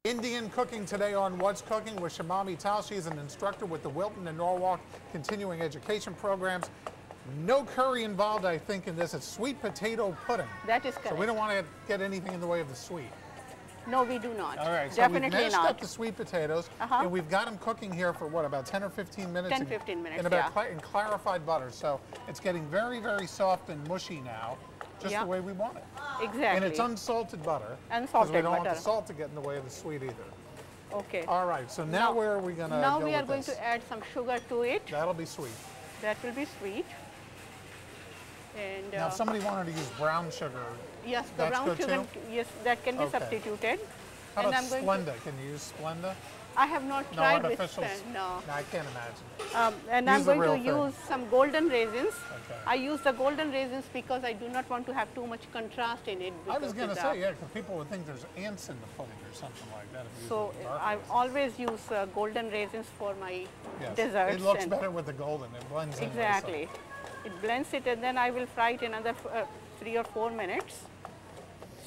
Indian cooking today on What's Cooking with Shama Mital. She's an instructor with the Wilton and Norwalk continuing education programs. No curry involved, I think, in this. It's sweet potato pudding. That is correct. So we don't want to get anything in the way of the sweet. No, we do not. All right, so Definitely we've mashed not. up the sweet potatoes, and we've got them cooking here for what, about 10 or 15 minutes? 10, 15 minutes, in clarified butter. So it's getting very, very soft and mushy now, just the way we want it. Exactly. And it's unsalted butter. Unsalted because we don't butter. want the salt to get in the way of the sweet either. Okay. All right, so now where are we going to go Now we are with going this? to add some sugar to it. That'll be sweet. That will be sweet. And now, if somebody wanted to use brown sugar, yes, the that's brown good sugar, too? yes, that can be Okay. substituted. How and about I'm going Splenda? Can you use Splenda? I have not No tried with artificials? Splenda. No. I can't imagine. And Use I'm the going to real use some golden raisins. Okay. I use the golden raisins because I do not want to have too much contrast in it. I was going to say, yeah, because people would think there's ants in the pudding or something like that. If you So use dark I raisins. always use golden raisins for my Yes. desserts. It looks and better with the golden. It blends in. exactly. It blends it, and then I will fry it another 3 or 4 minutes.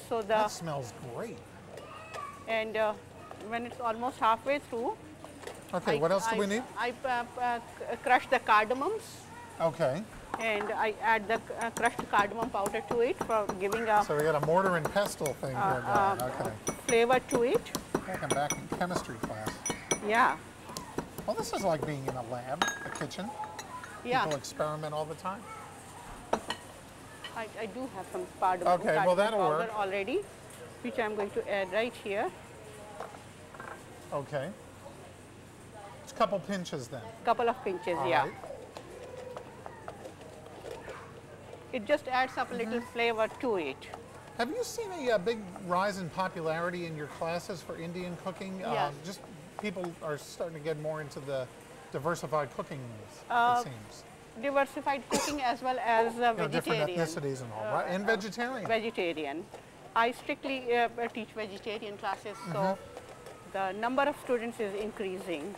So That smells great. and when it's almost halfway through, Okay, what else do we need? I crush the cardamoms, Okay. and I add the crushed cardamom powder to it for giving a So we got a mortar and pestle thing here going. Okay. flavor to it. Like I'm back in chemistry class. Yeah, Well, this is like being in a lab, a kitchen. yeah. People experiment all the time. I do have some cardamom, Okay, well, that'll powder work. already, which I'm going to add right here. Okay. It's a couple pinches then. Couple of pinches, All yeah. right. It just adds up a little flavor to it. Have you seen a big rise in popularity in your classes for Indian cooking? Yes. Just people are starting to get more into the diversified cooking, it seems. Diversified cooking as well as You know, vegetarian. different ethnicities and all, right? And vegetarian. Vegetarian. I strictly teach vegetarian classes, so the number of students is increasing.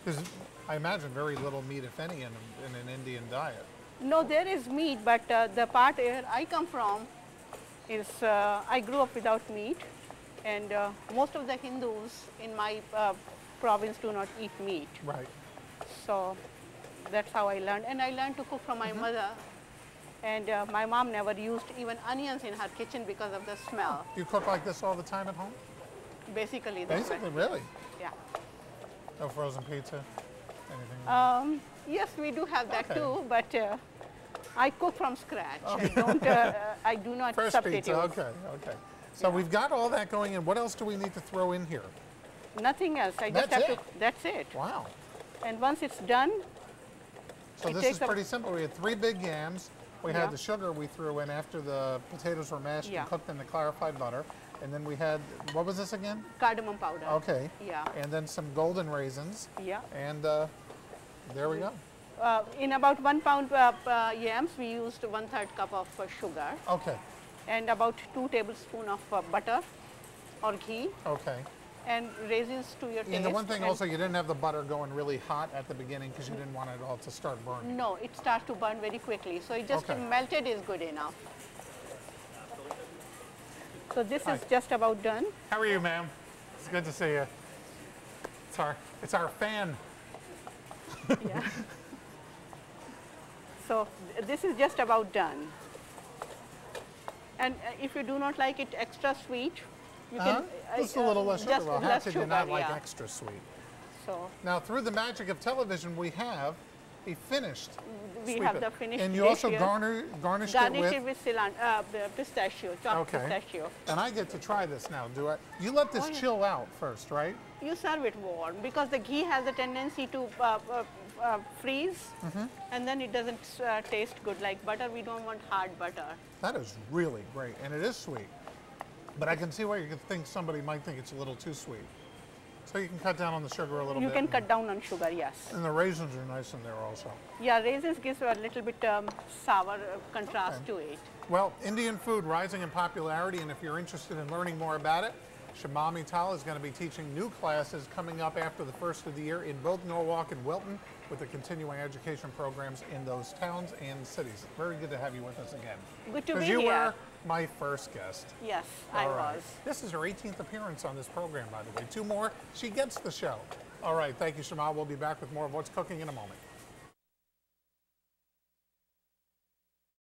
There's, I imagine, very little meat, if any, in an Indian diet. No, there is meat, but the part where I come from is I grew up without meat, and most of the Hindus in my province do not eat meat. Right. So that's how I learned, and I learned to cook from my mother. And my mom never used even onions in her kitchen because of the smell. Do you cook like this all the time at home? Basically, that's Basically, what, really? yeah. No frozen pizza? Anything? Yes, we do have that Okay. too, but I cook from scratch. I do not Fresh substitute. pizza, okay, okay. So we've got all that going in. What else do we need to throw in here? Nothing else. I just That's have it? to. That's it. Wow. And once it's done, So It this takes is a- pretty simple. We had 3 big yams. We Yeah. had the sugar we threw in after the potatoes were mashed Yeah. and cooked in the clarified butter. And then we had, what was this again? cardamom powder. Okay. Yeah. And then some golden raisins. Yeah. And there we go. In about 1 pound yams, we used 1/3 cup of sugar Okay. and about 2 tablespoons of butter or ghee, Okay. and raisins to your taste. And the one thing and also, you didn't have the butter going really hot at the beginning because you didn't want it all to start burning. No, it starts to burn very quickly. So it just Okay. melted is good enough. So this Hi. is just about done. How are you, ma'am? It's good to see you. It's our fan. Yeah. So this is just about done. And if you do not like it extra sweet, you can Just a little less sugar. just Well, how less could you sugar, not like yeah. extra sweet? So Now, through the magic of television, we have a finished we sweet have pot- the finished And you dish also here. garnished Garnish it it with pistachio, chopped Okay. pistachio. and I get to try this now, do I? You let this Oh, yeah. chill out first, right? You serve it warm because the ghee has a tendency to freeze, and then it doesn't taste good like butter. We don't want hard butter. That is really great, and it is sweet. But I can see why you could think somebody might think it's a little too sweet. So you can cut down on the sugar a little You bit. can and- cut down on sugar, yes. And the raisins are nice in there also. Yeah, raisins gives a little bit sour contrast Okay. to it. Well, Indian food rising in popularity, and if you're interested in learning more about it, Shama Mital is going to be teaching new classes coming up after the first of the year in both Norwalk and Wilton with the continuing education programs in those towns and cities. Very good to have you with us again. Good to be Because here. you were my first guest. Yes, I All right. was. This is her 18th appearance on this program, by the way. 2 more, she gets the show. All right, thank you, Shama. We'll be back with more of What's Cooking in a moment.